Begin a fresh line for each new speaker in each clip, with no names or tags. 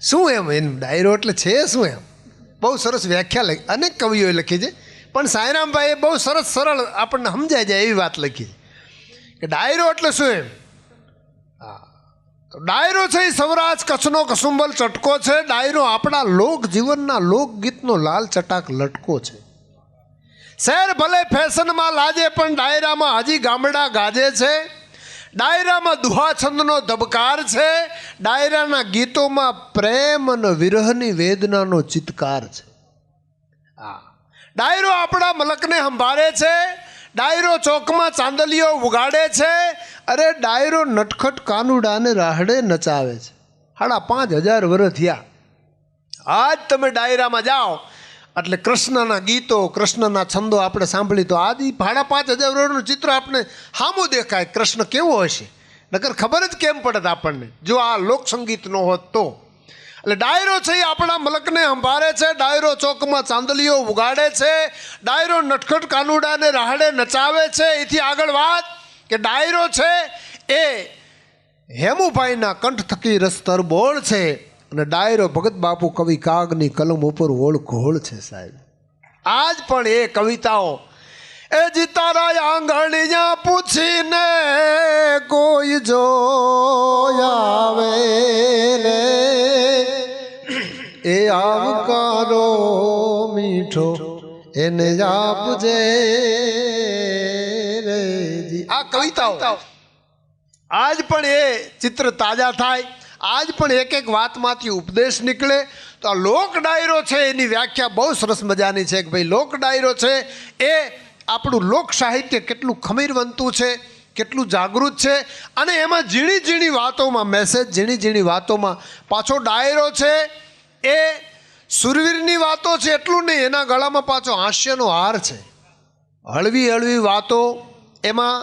શું એમ ડાયરો એટલે છે શું એમ? બહુ સરસ વ્યાખ્યા લખી, અનેક કવિઓએ લખી છે, પણ સાંઈરામભાઈએ બહુ સરસ સરળ આપણને સમજાઈ જાય એવી વાત લખી કે ડાયરો એટલે શું એમ. હા, તો ડાયરો છે એ સૌરાષ્ટ્ર કચ્છનો કસુંબલ ચટકો છે. ડાયરો આપણા લોક જીવનના લોકગીતનો લાલ ચટાક લટકો છે. શહેર ભલે ફેશનમાં લાજે પણ ડાયરામાં હજી ગામડા ગાજે છે. ડાયરામાં દુહાછંદનો ધબકાર છે. ડાયરાના ગીતોમાં પ્રેમ અને વિરહની વેદનાનો ચિત્કાર છે. હા, ડાયરો આપણા મલકને સંભાળે છે. ડાયરો ચોકમાં ચાંદલીઓ ઉગાડે છે. અરે ડાયરો નટખટ કાનુડાને રાહડે નચાવે છે. 5,500 વર્ષ થયા. આજ તમે ડાયરામાં જાઓ એટલે કૃષ્ણના ગીતો, કૃષ્ણના છંદો આપણે સાંભળી તો આજ 5,500 વર્ષનું ચિત્ર આપણે સામું દેખાય. કૃષ્ણ કેવો હશે, નકર ખબર જ કેમ પડત આપણને જો આ લોકસંગીત ન હોત તો. એટલે ડાયરો છે એ આપણા મલકને સંભાળે છે. ડાયરો ચોકમાં ચાંદલીઓ ઉગાડે છે. ડાયરો નટખટ કાનુડાને રાહડે નચાવે છે. એથી આગળ વાત કે ડાયરો છે એ હેમુભાઈના કંઠ થકી રસ્તર બોળ છે. અને ડાયરો ભગત બાપુ કવિ કાગની કલમ ઉપર ઓળખોળ છે સાહેબ. આજ પણ એ કવિતાઓ એ જીતારા આંગળીયા પૂછીને કોઈ જો આવે રે, એ આવકારો મીઠો એને આપજે રે. આ કવિતાઓ આજ પણ એ ચિત્ર તાજા થાય. આજ પણ એક એક વાતમાંથી ઉપદેશ નીકળે. તો આ લોક ડાયરો છે એની વ્યાખ્યા બહુ સરસ મજાની છે કે ભાઈ લોક ડાયરો છે એ આપણું લોક સાહિત્ય કેટલું ખમીરવંતું છે, કેટલું જાગૃત છે. અને એમાં ઝીણી ઝીણી વાતોમાં મેસેજ, ઝીણી ઝીણી વાતોમાં પાછો ડાયરો છે એ સુરવીરની વાતો છે એટલું નહીં, એના ગળામાં પાછો હાસ્યનો હાર છે. હળવી હળવી વાતો, એમાં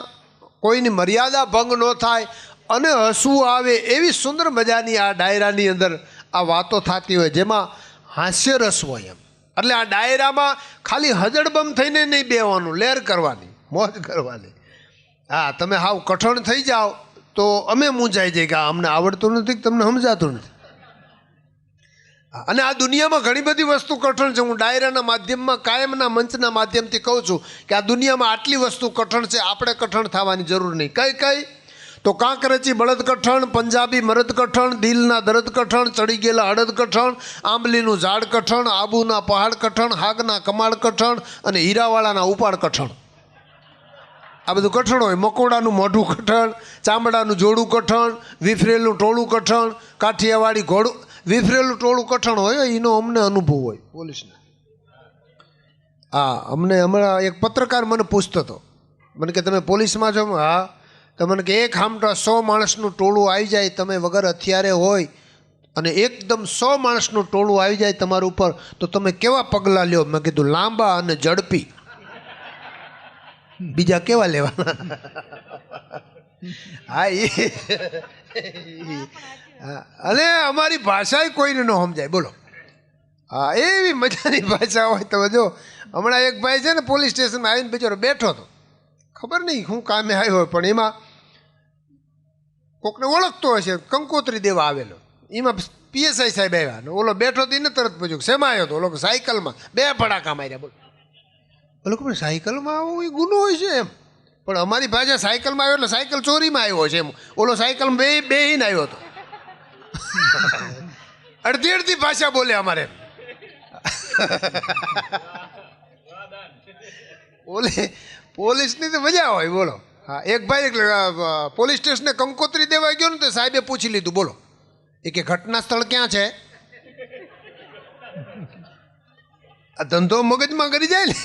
કોઈની મર્યાદા ભંગ ન થાય અને હસવું આવે એવી સુંદર મજાની આ ડાયરાની અંદર આ વાતો થતી હોય જેમાં હાસ્યરસ હોય એમ. એટલે આ ડાયરામાં ખાલી હજડબમ થઈને નહીં બેવાનું, લેર કરવાની, મોજ કરવાની. હા, તમે હાવ કઠણ થઈ જાઓ તો અમે મૂંઝાઈ જઈએ કે અમને આવડતું નથી, તમને સમજાતું નથી. અને આ દુનિયામાં ઘણી બધી વસ્તુ કઠણ છે. હું ડાયરાના માધ્યમમાં, કાયમના મંચના માધ્યમથી કહું છું કે આ દુનિયામાં આટલી વસ્તુ કઠણ છે, આપણે કઠણ થવાની જરૂર નહીં. કઈ તો કાંકરચી બળદ કઠણ, પંજાબી મરદ કઠણ, દિલના દરદ કઠણ, ચડી ગયેલા અડદ કઠણ, આંબલીનું ઝાડ કઠણ, આબુના પહાડ કઠણ, હાગના કમાડ કઠણ અને હીરાવાળાના ઉપાડ કઠણ. આ બધું કઠણ હોય. મકોડાનું મોઢું કઠણ, ચામડાનું જોડું કઠણ, વિફરેલું ટોળું કઠણ, કાઠિયાવાડી ઘોડું. વિફરેલું ટોળું કઠણ હોય એનો અમને અનુભવ હોય પોલીસને. હા, અમને હમણાં એક પત્રકાર મને પૂછતો હતો, મને કે તમે પોલીસમાં છો? હા. તો મને કે એક હામટા 100 માણસનું ટોળું આવી જાય, તમે વગર હથિયારે હોય અને એકદમ 100 માણસનું ટોળું આવી જાય તમારા ઉપર, તો તમે કેવા પગલાં લ્યો? મેં કીધું લાંબા અને ઝડપી, બીજા કેવા લેવાના? હા, અને અમારી ભાષા કોઈને ન સમજાય, બોલો. હા, એવી મજાની ભાષા હોય. તમે જો હમણાં એક ભાઈ છે ને પોલીસ સ્ટેશનમાં આવીને બિચારો બેઠો હતો, ખબર નહીં શું કામે આવ્યો હોય, પણ એમાં કોકને ઓળખતો હશે, કંકોત્રી દેવા આવેલો. એમાં પીએસઆઈ સાહેબ આવ્યા ને ઓલો બેઠો હતો એને તરત પૂછ્યું શેમાં આવ્યો હતો? ઓલો સાયકલમાં. 2 ભડાકા માર્યા. બોલો બોલો પણ સાયકલમાં આવું એ ગુનો હોય છે એમ? પણ અમારી ભાષા સાયકલમાં આવ્યો એટલે સાયકલ ચોરીમાં આવ્યો છે એમ. ઓલો સાયકલમાં બેહીને આવ્યો હતો. અડધી ભાષા બોલે અમારે. ઓલે પોલીસની તો મજા હોય, બોલો. હા, એક ભાઈ પોલીસ સ્ટેશને કંકોત્રી દેવા ગયો ને તો સાહેબે પૂછી લીધું, બોલો, એ કે ઘટના સ્થળ ક્યાં છે? આ ધંધો મગજમાં કરી જાય ને.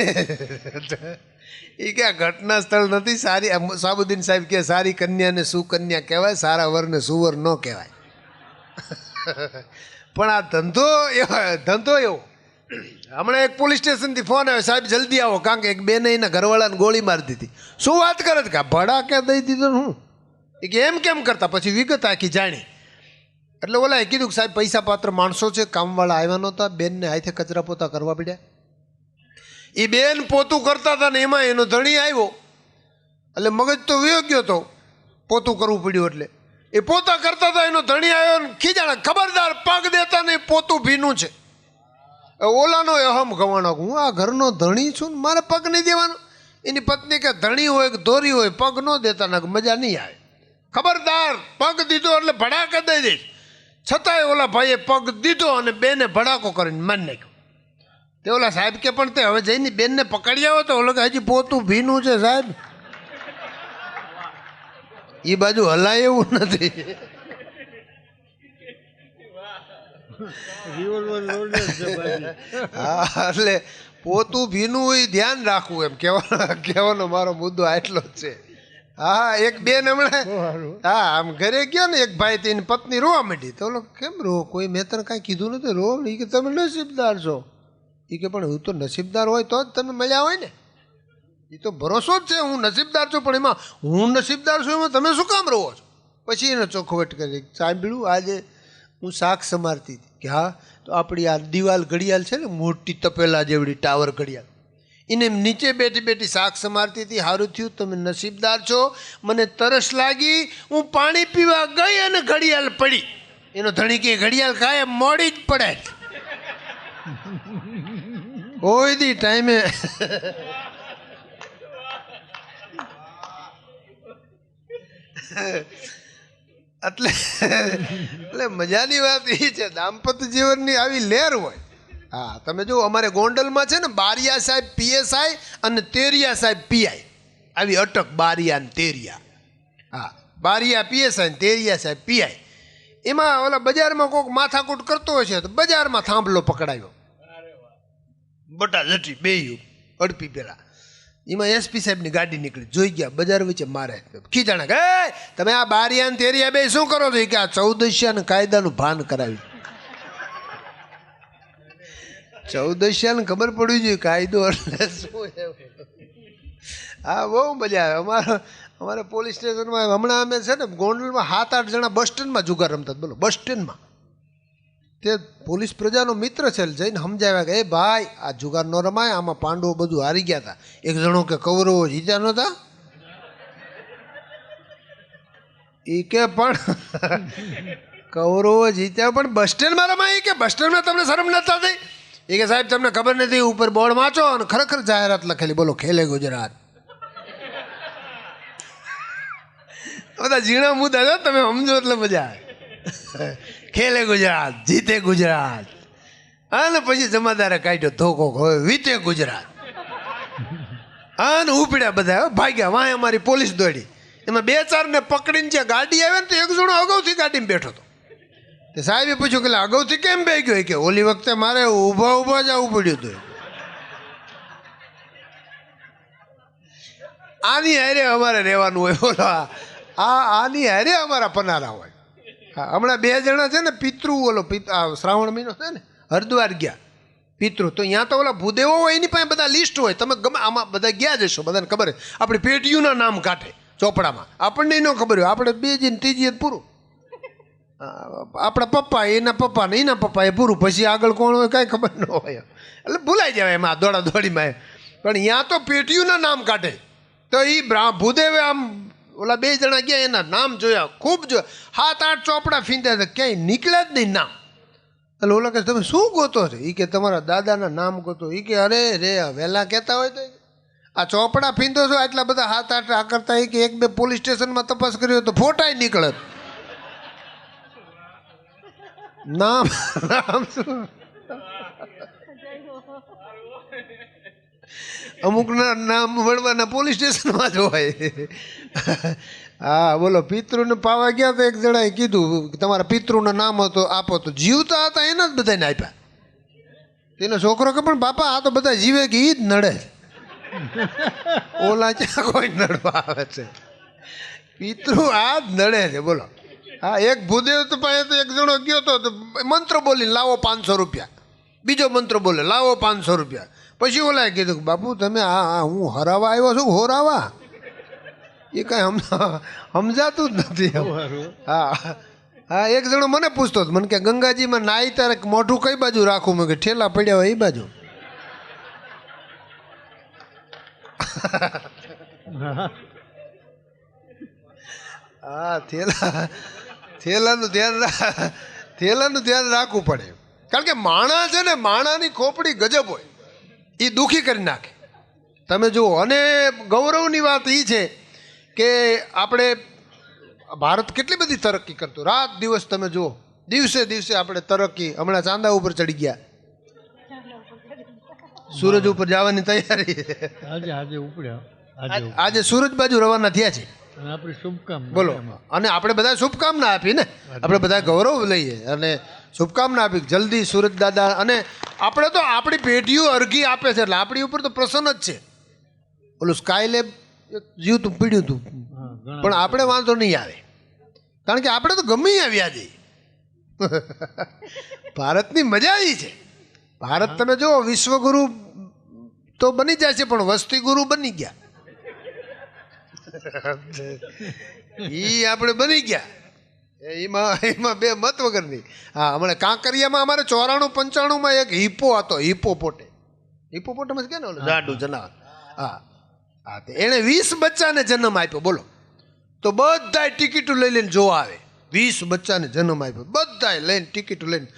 એ કે આ ઘટના સ્થળ નથી. સારી સાબુદ્દીન સાહેબ કે સારી કન્યાને સુકન્યા કહેવાય, સારા વરને સુવર ન કહેવાય. પણ આ ધંધો એવો. હમણાં એક પોલીસ સ્ટેશનથી ફોન આવ્યો, સાહેબ જલ્દી આવો, કારણ કે એક બેને એના ઘરવાળાને ગોળી મારી દીધી. શું વાત કરે કે ભડા ક્યાં દઈ દીધો ને? હું એ કે એમ કેમ કરતા? પછી વિગત આખી જાણી. એટલે ઓલાએ કીધું કે સાહેબ પૈસા પાત્ર માણસો છે, કામવાળા આવ્યા નહોતા, બેનને હાથે કચરા પોતા કરવા પડ્યા. એ બેન પોતું કરતા હતા ને એમાં એનો ધણી આવ્યો એટલે મગજ તો વયો ગયો હતો, પોતું કરવું પડ્યું એટલે એ પોતા કરતા હતા, એનો ધણી આવ્યો ને ખીજાણા, ખબરદાર પગ દેતા નહીં, પોતું ભીનું છે. ઓલાનો અહમ ગવાનો, હું આ ઘરનો ધણી છું ને મારે પગ નહીં દેવાનો. એની પત્ની કે ધણી હોય કે ધોરી હોય પગ ન દેતા ના મજા નહીં આવે. ખબરદાર પગ દીધો એટલે ભડાકા દઈ દઈશ. છતાંય ઓલા ભાઈએ પગ દીધો અને બેને ભડાકો કરીને મારી નાખ્યો. તે ઓલા સાહેબ કે પણ તે હવે જઈને બેનને પકડી આવો તો ઓલો કે હજી પોતું ભીનું છે સાહેબ. એ બાજુ હલાય એવું નથી. હા એટલે પોતું ભીનું હોય ધ્યાન રાખવું એમ કહેવાનો મારો મુદ્દો આટલો જ છે. હા એક બેન હમણાં હા આમ ઘરે ગયો ને એક ભાઈ તેની પત્ની રોવા માંડી. તો ઓલો કેમ રો, કોઈ મેં તને કાંઈ કીધું નથી રો. એ કે તમે નસીબદાર છો. એ કે પણ હું તો નસીબદાર હોય તો જ તમે મળ્યા હોય ને. એ તો ભરોસો જ છે હું નસીબદાર છું, પણ એમાં હું નસીબદાર છું એમાં તમે શું કામ રહો છો. પછી એને ચોખવટ કરી, સાંભળ્યું આજે હું શાક સમારતી હતી કે હા તો આપણી આ દિવાલ ઘડિયાળ છે ને મોટી તપેલા જેવડી ટાવર ઘડિયાળ, એને નીચે બેઠી બેઠી શાક સમારતી હતી. સારું થયું તમે નસીબદાર છો, મને તરસ લાગી, હું પાણી પીવા ગઈ અને ઘડિયાળ પડી. એનો ધણી કે ઘડિયાળ કાંઈ મોડી જ પડે હોય દી ટાઈમે. એટલે મજાની વાત એ છે દાંપત્ય જીવનની આવી લહેર હોય. હા તમે જો અમારે ગોંડલમાં છે ને બારિયા સાહેબ PSI અને તેરિયા સાહેબ PI, આવી અટક બારિયા ને તેરિયા. હા બારિયા PSI ને તેરિયા સાહેબ PI. એમાં ઓલા બજારમાં કોઈક માથાકૂટ કરતો હોય છે તો બજારમાં થાંભલો પકડાયો, બટા જટી બે અડપી પેલા. એમાં SP સાહેબની ગાડી નીકળી, જોઈ ગયા બજાર વચ્ચે મારે ખીજાણા કે તમે આ બારિયા ને તેરિયા બે શું કરો છો કે આ 14 કાયદાનું ભાન કરાવ્યું. 14 ખબર પડવી જોઈએ કાયદો એટલે શું. હા બહુ મજા આવે. અમારે પોલીસ સ્ટેશનમાં હમણાં અમે છે ને ગોંડલમાં 7-8 જણા બસ સ્ટેન્ડમાં જુગાર રમતા. બોલો બસ સ્ટેન્ડમાં. તે પોલીસ પ્રજાનો મિત્ર છે, જઈને સમજાવ્યા કે એ ભાઈ આ જુગાર ન રમાય, આમાં પાંડવો બધું હારી ગયા હતા. એક જણો કે કૌરવો જીત્યા નહોતા. એ કે પણ કૌરવો જીત્યા પણ બસ સ્ટેન્ડમાં રમાય. કે બસ સ્ટેન્ડમાં તમને શરમ નતા થઈ? એ કે સાહેબ તમને ખબર નથી, ઉપર બોર્ડ વાંચો અને ખરેખર જાહેરાત લખેલી, બોલો ખેલે ગુજરાત. બધા ઝીણા મુદ્દા છો, તમે સમજો એટલે મજા આવે. ખેલે ગુજરાત, જીતે ગુજરાત. અને પછી જમાદારે કાઢ્યો ધોકો, હવે વીતે ગુજરાત. અને ઉપડ્યા બધા ભાગ્યા. વાંય અમારી પોલીસ દોડી, એમાં 2-4 ને પકડીને જે ગાડી આવે ને તો એક જણો અગાઉથી ગાડીમાં બેઠો હતો. તે સાહેબે પૂછ્યું કે અગાઉથી કેમ બે ગયો? કે ઓલી વખતે મારે ઊભા ઊભા જ આવવું પડ્યું હતું. આની હારે અમારે રહેવાનું હોય. બોલો આની હારે અમારા પનારા હોય. હા હમણાં 2 જણા છે ને પિતૃ, ઓલો શ્રાવણ મહિનો છે ને હરિદ્વાર ગયા પિતૃ. તો ત્યાં તો ઓલા ભૂદેવો હોય એની પાસે બધા લિસ્ટ હોય. તમે ગમે આમાં બધા ગયા જશો, બધાને ખબર હોય. આપણી પેટીઓના નામ કાઢે ચોપડામાં, આપણને ન ખબર હોય. આપણે 2 જઈને 3 પૂરું. આપણા પપ્પા એના પપ્પા ને એના પપ્પા એ પૂરું. પછી આગળ કોણ હોય કાંઈ ખબર ન હોય, એટલે ભૂલાઈ જાય એમાં દોડા દોડીમાં. પણ ત્યાં તો પેટીઓના નામ કાઢે. તો એ ભૂદેવે આમ ઓલા 2 જણા ગયા, એના નામ જોયા, ખૂબ જોયા. 7-8 ચોપડા ફીંદ્યા હતા, ક્યાંય નીકળ્યા જ નહીં નામ. એટલે ઓલા કે તમે શું ગોતો છો? એ કે તમારા દાદાના નામ ગોતો. એ કે અરે રે વહેલા કહેતા હોય તો આ ચોપડા ફીંદો છો આટલા બધા 7-8 આ કરતા. એ કે 1-2 પોલીસ સ્ટેશનમાં તપાસ કર્યો તો ફોટાય નીકળે. નામ શું અમુકના નામ વળવાના પોલીસ સ્ટેશનમાં જ હોય. હા બોલો પિતૃને પાવા ગયા તો એક જણાએ કીધું તમારા પિતૃના નામ હતો આપો. તો જીવતા હતા એના જ બધાને આપ્યા. તેનો છોકરો કે પણ બાપા આ તો બધા જીવે કે એ જ નડે, ઓલા ક્યાં કોઈ નડવા આવે છે? પિતૃ આ જ નડે છે. બોલો હા એક ભૂદેવ તો પાસે તો એક જણો ગયો તો મંત્ર બોલીને લાવો 500 રૂપિયા. બીજો મંત્ર બોલે લાવો 500 રૂપિયા. પછી ઓલાએ કીધું કે બાપુ તમે હું હરાવા આવ્યો છું હોરાવા? એ કાંઈ સમજાતું જ નથી. હા હા એક જણો મને પૂછતો હતો, મને કે ગંગાજીમાં નાઈ તારે મોઢું કઈ બાજુ રાખું? મેં કે ઠેલા પડ્યા હોય એ બાજુ. હા થેલા થેલાનું ધ્યાન રાખવું પડે, કારણ કે માણા છે ને, માણાની ખોપડી ગજબ હોય, એ દુઃખી કરી નાખે. તમે જુઓ, અને ગૌરવની વાત એ છે કે આપણે ભારત કેટલી બધી તરક્કી કરતું, રાત દિવસ તમે જુઓ, દિવસે દિવસે આપણે તરક્કી. હમણાં ચાંદા ઉપર ચડી ગયા, સૂરજ ઉપર જવાની તૈયારી. આજે સૂરજ બાજુ રવાના થયા છે. બોલો, અને આપણે બધા શુભકામના આપી ને, આપણે બધા ગૌરવ લઈએ અને શુભકામના આપી જલ્દી સૂરજ દાદા. અને આપણે તો આપણી પેઢીઓ અરઘી આપે છે એટલે આપણી ઉપર તો પ્રસન્ન જ છે. ઓલું સ્કાયલેબ જીવતું પીડ્યું હતું, પણ આપણે વાંધો નહીં આવે, કારણ કે આપણે તો ગમે આવ્યા જઈએ. ભારતની મજા એ છે. ભારત તમે જો વિશ્વગુરુ તો બની જાય છે, પણ વસ્તી ગુરુ બની ગયા. એ આપણે બની ગયા, એમાં બે મત વગરની. હા, હમણાં કાંકરિયામાં અમારે 94-95 એક હિપ્પો હતો, હિપ્પોપોટેમસ કે ને ઓલું જાડું જનાવર. હા હા, એણે 20 બચ્ચાને જન્મ આપ્યો. બોલો, તો બધાય ટિકિટો લઈ લઈને જોવા આવે. 20 બચ્ચાને જન્મ આપ્યો, બધાય લઈને ટિકિટો લઈને.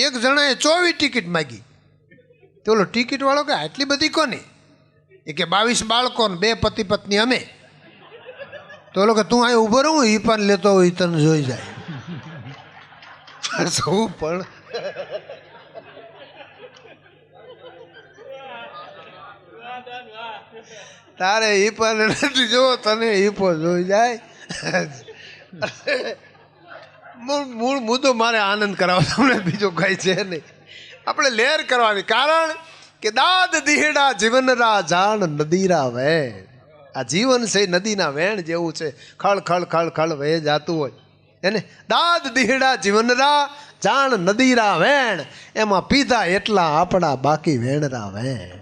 એક જણાએ 24 ટિકિટ માગી. તો ઓલો ટિકિટ વાળો કે આટલી બધી કોની? એ કે 22 બાળકો ને 2 પતિ પત્ની અમે. તો ઓલો કે તું અહીં ઊભો રહું, એ પણ લેતો હોય તને જોઈ જાય. શું પણ તારે એ પણ નથી જોવો, તને ઈપો જોઈ જાય. મૂળ મુદ્દો મારે આનંદ કરાવો તમને, બીજો કઈ છે નહીં. આપણે લહેર કરવાની, કારણ કે દાદ દીહડા જીવનરા જાણ નદીરા વેણ. આ જીવન છે નદીના વેણ જેવું છે, ખળ ખળ ખળ ખળ વહે જાતું હોય એને. દાદ દીહડા જીવનરા જાણ નદીરા વેણ, એમાં પીધા એટલા આપણા બાકી વેણરા વેણ.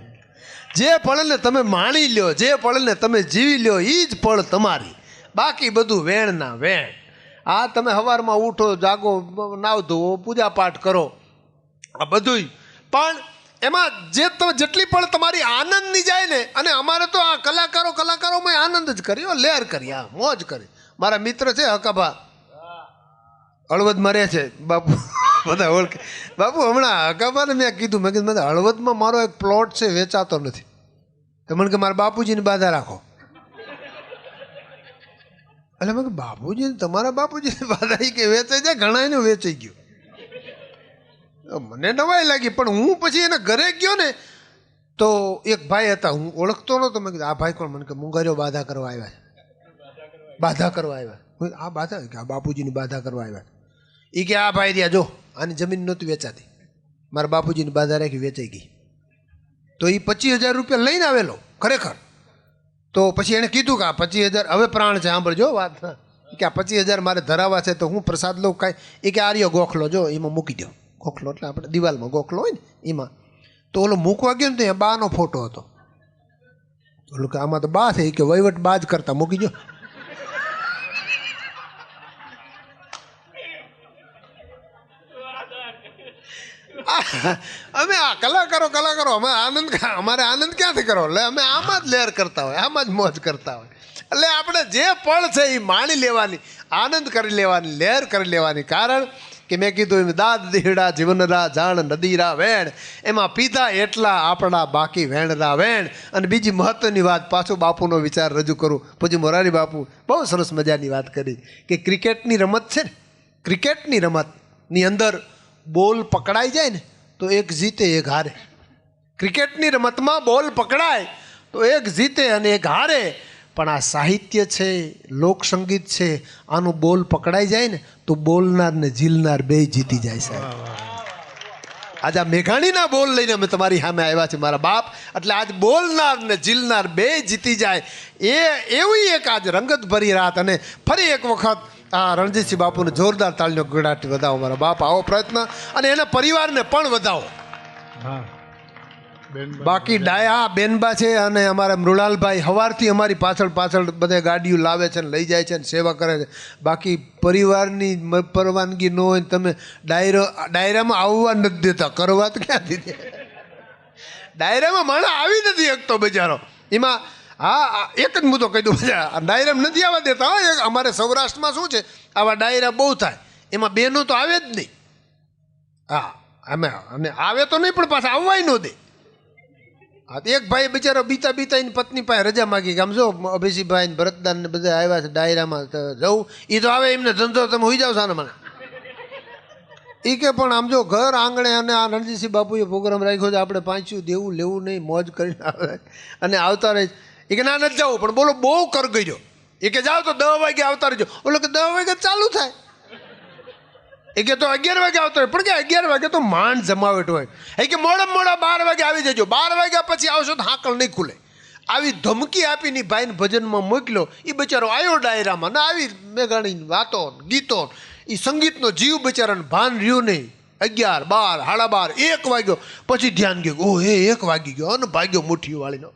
જે પળને તમે માણી લ્યો, જે પળને તમે જીવી લ્યો, એ જ પળ તમારી, બાકી બધું વેણના વેણ. આ તમે સવારમાં ઉઠો, જાગો, નાવ ધોવો, પૂજા પાઠ કરો, આ બધું, પણ એમાં જે તમે જેટલી પણ તમારી આનંદની જાય ને. અને અમારે તો આ કલાકારોમાં આનંદ જ કર્યો, લહેર કરી, આ મોજ કરી. મારા મિત્ર છે હકાભા, હળવદમાં રહે છે, બાપુ બધા ઓળખે. બાપુ હમણાં હકાભાને મેં કીધું, મેં કીધું હળવદમાં મારો એક પ્લોટ છે, વેચાતો નથી. તો મને કે મારા બાપુજીની બાધા રાખો. એટલે મેં કે બાપુજી, તમારા બાપુજીની બાધા એ કે વેચાઈ જાય, ઘણા એનું વેચાઈ ગયું. મને નવાઈ લાગી, પણ હું પછી એના ઘરે ગયો ને, તો એક ભાઈ હતા, હું ઓળખતો નહોતો. મેં કીધું આ ભાઈ કોણ? મને કે મુંગારીઓ બાધા કરવા આવ્યા છે. બાધા કરવા આવ્યા? આ બાધા કે આ બાપુજીની બાધા કરવા આવ્યા. એ કે આ ભાઈ રહ્યા, જો આની જમીન નહોતી વેચાતી, મારા બાપુજીની બાધા રાખી વેચાઈ ગઈ. તો એ 25,000 રૂપિયા લઈને આવેલો ખરેખર. તો પછી એણે કીધું કે આ 25,000 હવે પ્રાણ છે, સાંભળજો વાત, કે આ 25,000 મારે ધરાવવા છે, તો હું પ્રસાદ લઉં કાંઈ? એ કે આર્યો ગોખલો, જો એમાં મૂકી દો. ગોખલો એટલે આપણે દિવાલમાં ગોખલો હોય ને એમાં. તો ઓલો મૂકવા ગયો ને, તો એ બાનો ફોટો હતો. ઓલું કે આમાં તો બા છે, કે વહીવટ બા જ કરતા, મૂકી દો. અમે આ કલાકારો અમારે આનંદ ક્યાંથી કરો? એટલે અમે આમાં જ લહેર કરતા હોય, આમાં જ મોજ કરતા હોય. એટલે આપણે જે પળ છે એ માણી લેવાની, આનંદ કરી લેવાની, લહેર કરી લેવાની. કારણ કે મેં કીધું એમ, દાદ દીહડા જીવનરા જાણ નદીરા વેણ, એમાં પીધા એટલા આપણા બાકી વેણરા વેણ. અને બીજી મહત્વની વાત, પાછો બાપુનો વિચાર રજૂ કરું. પછી મોરારી બાપુ બહુ સરસ મજાની વાત કરી કે ક્રિકેટની રમત છે ને, ક્રિકેટની રમતની અંદર બોલ પકડાઈ જાય ને, તો એક જીતે એક હારે. ક્રિકેટની રમતમાં બોલ પકડાય તો એક જીતે અને એક હારે. પણ આ સાહિત્ય છે, લોકસંગીત છે, આનું બોલ પકડાઈ જાય ને, તો બોલનાર ને ઝીલનાર બે જીતી જાય સાહેબ. આજે આ મેઘાણીના બોલ લઈને અમે તમારી સામે આવ્યા છે મારા બાપ. એટલે આજ બોલનાર ને ઝીલનાર બે જીતી જાય, એવી એક આજ રંગત ભરી રાત. અને ફરી એક વખત આ રણજીતસિંહ બાપુને જોરદાર તાળીનો ગડાટી વધાવો મારા બાપ. આવો પ્રયત્ન, અને એના પરિવારને પણ વધાવો. બાકી ડાયા બેનબા છે, અને અમારા મૃણાલભાઈ સવારથી અમારી પાછળ બધા ગાડીઓ લાવે છે ને લઈ જાય છે ને સેવા કરે છે. બાકી પરિવારની પરવાનગી ન હોય, તમે ડાયરામાં આવવા નથી દેતા, કરવા તો ક્યાંથી દે? ડાયરામાં માણસ આવી નથી શકતો બજારો. એમાં હા, એક જ મુદ્દો કહી દઉં, ડાયરામાં નથી આવવા દેતા. અમારે સૌરાષ્ટ્રમાં શું છે, આવા ડાયરા બહુ થાય. એમાં બેનો તો આવે જ નહીં. હા અમે અને આવે તો નહીં પણ પાછા આવવાય ન દે. હા એક ભાઈ બિચારો બીતા બીતા એની પત્ની પાસે રજા માગી કે આમ જો અભિષીભાઈ ને ભરતદાન ને બધા આવ્યા છે ડાયરામાં જવું. એ તો આવે એમને ધંધો તમે હોઈ જાવ છો ને મને. એ કે પણ આમ જો ઘર આંગણે અને આ રણજીતસિંહ બાપુએ પ્રોગ્રામ રાખ્યો છે આપણે પાંચ્યું દેવું લેવું નહીં મોજ કરીને આવે અને આવતા રહે. એ કે ના નથી જવું પણ બોલો બહુ કર ગયો. એ કે જાઓ તો 10 વાગે આવતા રહેજો. ઓલો કે 10 વાગે ચાલુ થાય. એ કે તો 11 વાગે આવતો હોય પણ કે 11 વાગે તો માંડ જમાવટ હોય. એ કે મોડામાં મોડા 12 વાગે આવી જજો. 12 વાગ્યા પછી આવશો તો હાકલ નહીં ખુલે. આવી ધમકી આપીને ભાઈને ભજનમાં મોકલ્યો. એ બિચારો આવ્યો ડાયરામાં ને આવી મેઘાણીની વાતો ગીતો એ સંગીતનો જીવ બિચારાને ભાન રહ્યું નહીં. 11, 12, 12:30, 1 વાગ્યો પછી ધ્યાન ગયું. ઓ હે 1 વાગી ગયો અને ભાગ્યો મુઠ્ઠી વાળીનો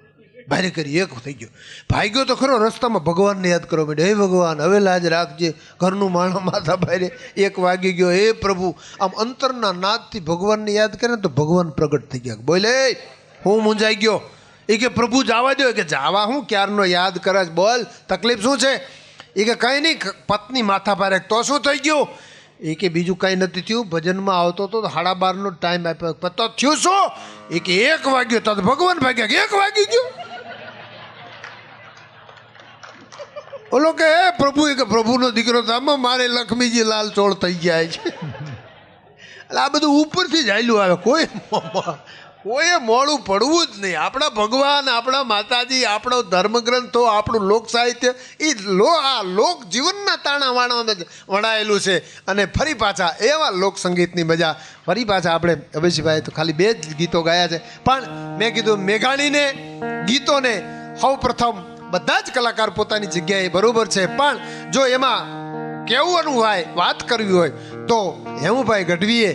ભારે કરી 1 થઈ ગયો. ભાગ્યો તો ખરો રસ્તામાં ભગવાનને યાદ કરો બેટા. હે ભગવાન હવે લાજ રાખજે ઘરનું માણસ માથા ભારે 1 વાગી ગયો. હે પ્રભુ આમ અંતરના નાદથી ભગવાનને યાદ કરે ને તો ભગવાન પ્રગટ થઈ ગયા. બોલે હું મૂંઝાઈ ગયો. એ કે પ્રભુ જવા દો. કે જાવા હું ક્યારનો યાદ કરે બોલ તકલીફ શું છે. એ કે કંઈ નહીં પત્ની માથા ભારે તો શું થઈ ગયું. એ કે બીજું કંઈ નથી થયું ભજનમાં આવતો હતો 12:30નો ટાઈમ આપ્યો તો થયું શું. એ કે 1 વાગ્યો તો ભગવાન ભાગ્યા કે 1 વાગી ગયું. ઓલો કે હે પ્રભુ. એ કે પ્રભુનો દીકરો તો આમાં મારે લક્ષ્મીજી લાલ ચોળ થઈ જાય છે. એટલે આ બધું ઉપરથી જ હાલ્યું આવે. કોઈએ મોડું પડવું જ નહીં. આપણા ભગવાન આપણા માતાજી આપણો ધર્મગ્રંથો આપણું લોક સાહિત્ય એ આ લોક જીવનના તાણા વાણામાં વણાયેલું છે. અને ફરી પાછા એવા લોક સંગીતની મજા ફરી પાછા આપણે અભિષીભાઈ તો ખાલી 2 જ ગીતો ગાયા છે પણ મેં કીધું મેઘાણીને ગીતોને સૌ પ્રથમ બધા જ કલાકાર પોતાની જગ્યાએ બરાબર છે પણ જો એમાં કહેવાનું હોય વાત કરવી હોય તો હેમુભાઈ ગઢવીએ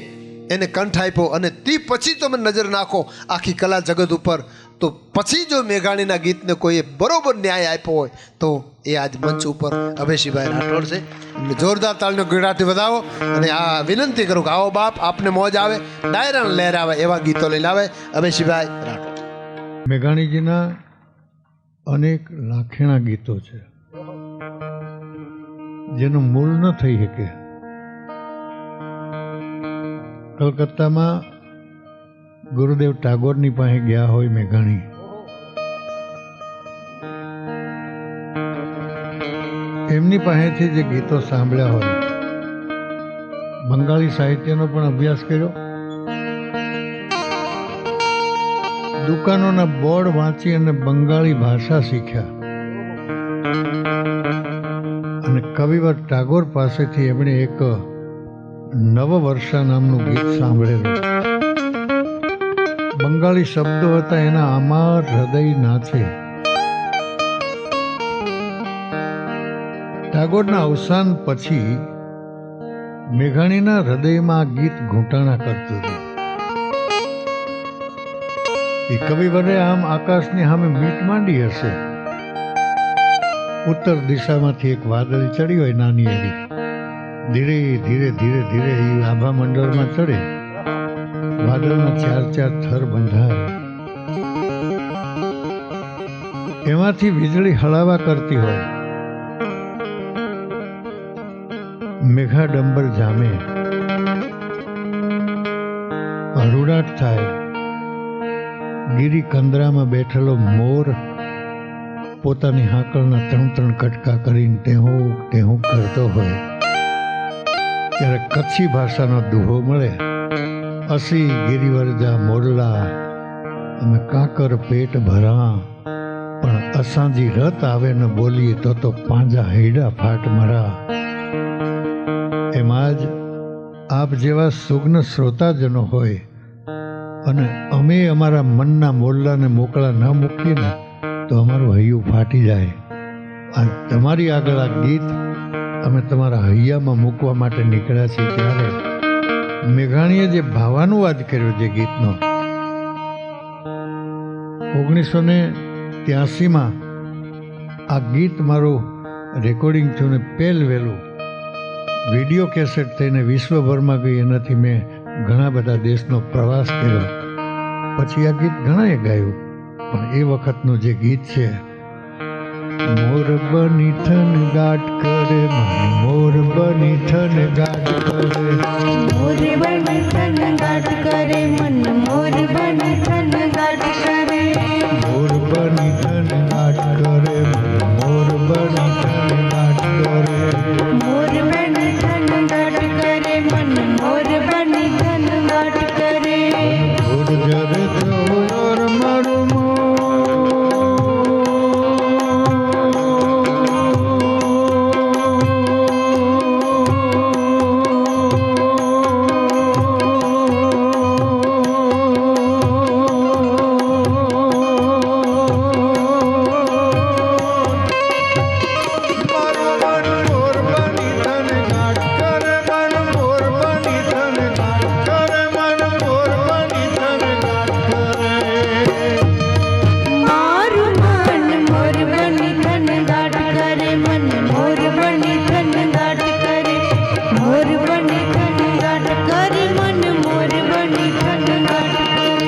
એને કંઠ આપ્યો. અને તે પછી તમે નજર નાખો આખી કલા જગત ઉપર તો પછી જો મેઘાણીના ગીતને કોઈએ બરોબર ન્યાય આપ્યો હોય તો એ આજ મંચ ઉપર અભિષીભાઈ રાઠોડ છે. એમને જોરદાર તાળીનો ગીરાથી વધાવો અને આ વિનંતી કરું કે આવો બાપ આપને મોજ આવે ડાયરાને લહેર આવે એવા ગીતો લઈને આવે અભિષીભાઈ રાઠોડ.
મેઘાણીજીના અનેક લાખેણા ગીતો છે જેનું મૂળ ન થઈ શકે. કલકત્તામાં ગુરુદેવ ટાગોરની પાસે ગયા હોય મેઘાણી. એમની પાસેથી જે ગીતો સાંભળ્યા હોય. બંગાળી સાહિત્યનો પણ અભ્યાસ કર્યો. દુકાનોના બોર્ડ વાંચી અને બંગાળી ભાષા શીખ્યા. અને કવિવર ટાગોર પાસેથી એમણે એક નવવર્ષા નામનું ગીત સાંભળેલું. બંગાળી શબ્દો હતા એના અમાર હૃદય નાચે. ટાગોરના અવસાન પછી મેઘાણીના હૃદયમાં આ ગીત ઘૂંટાણા કરતું હતું. એ કવિવરે આમ આકાશની સામે મીટ માંડી હશે. ઉત્તર દિશામાંથી એક વાદળ ચડી હોય નાની એવી. ધીરે ધીરે ધીરે ધીરે એ આભા મંડળમાં ચડે. વાદળના 4 થર બંધાય. એમાંથી વીજળી હળાવા કરતી હોય. મેઘા ડંબર જામે. હરુડાટ થાય. ગીરી કંદરામાં બેઠેલો મોર પોતાની હાકળના 3 કટકા કરીને ટેહુક ટેહુક કરતો હોય ત્યારે કચ્છી ભાષાનો દુહો મળે. અસી ગિરિવરજા મોરલા અમે કાકર પેટ ભરા પણ અસાંજી રત આવે ને બોલીએ તો પાંજા હૈડા ફાટ મરા. એમાં જ આપ જેવા સુગ્ન શ્રોતાજનો હોય અને અમે અમારા મનના મોરલાને મોકળા ન મૂકીએ ને તો અમારું હૈયું ફાટી જાય. આ તમારી આગળ આ ગીત અમે તમારા હૈયામાં મૂકવા માટે નીકળ્યા છીએ. ત્યારે મેઘાણીએ જે ભાવાનુવાદ કર્યો જે ગીતનો 1983માં આ ગીત મારું રેકોર્ડિંગ થયું ને પહેલવેલું વિડીયો કેસેટ થઈને વિશ્વભરમાં ગઈ. એનાથી મેં ઘણા બધા દેશનો પ્રવાસ કર્યો. પછી આ ગીત ઘણાએ ગાયું પણ એ વખતનું જે ગીત છે મોર બની થન ગાટ કરે મન મોર બની થન ગાટ કરે
મોર બની થન ગાટ કરે મન મોર બની થન ગાટ કરે
મોર બની થન ગાટ કરે મન મોર બની થન ગાટ કરે
મોર બની થન ગાટ કરે મન મોર બની થન ગાટ કરે
ધૂળ જરે ચોર મારું
મારું મન મોર બની થન ગાટ કરે મન મોર બની થન ગાટ કરે મોર બની થન ગાટ કરે મન મોર બની થન ગાટ કરે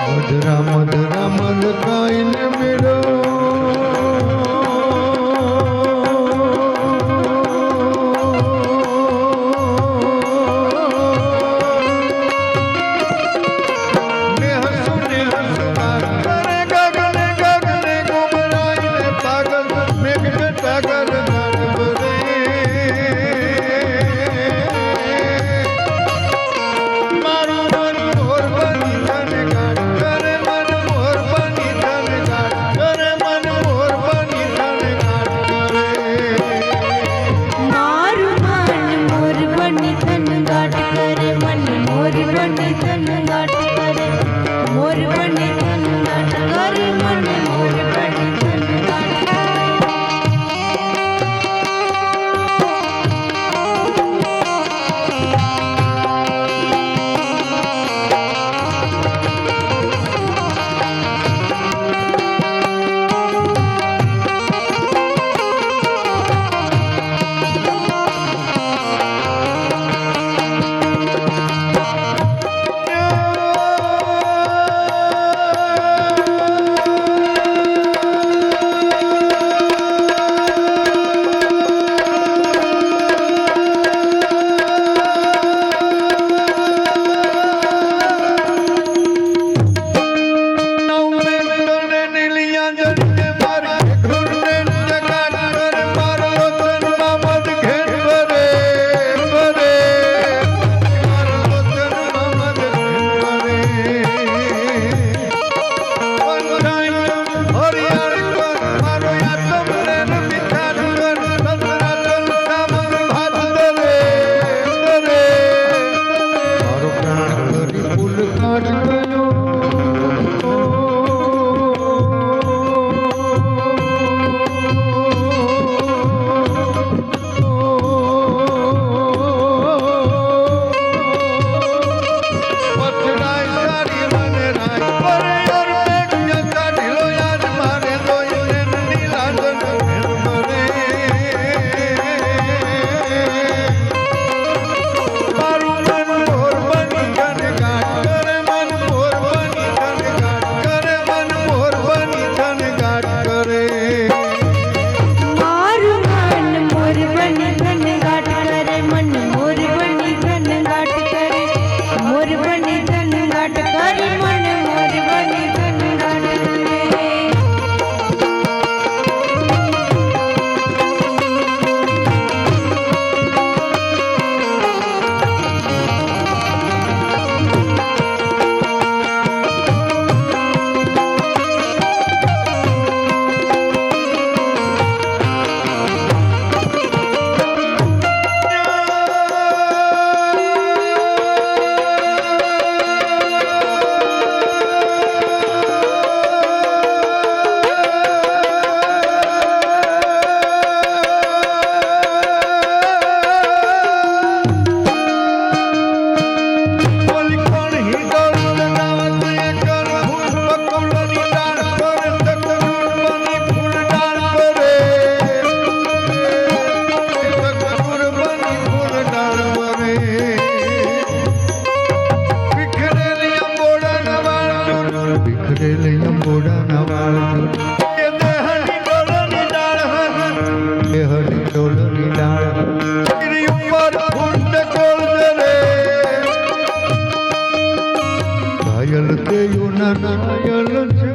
મધરા મધરા મધ કાઈને મેળો ને હસુ વાત કરે ગગને ગગને ગુમરાઈને પાગલ મેઘ બેટા કર નરબરે મારું મન મોર બની થન ગાટ કરે મન મોર બની થન ગાટ કરે
રેલી અંબોડાના વાળ
એ દેહની ડોલની ડાળ
દેહની ડોલની ડાળ
એની ઉપર ફૂટ કોલ રે
ઘાયલ તે યુના ઘાયલ છે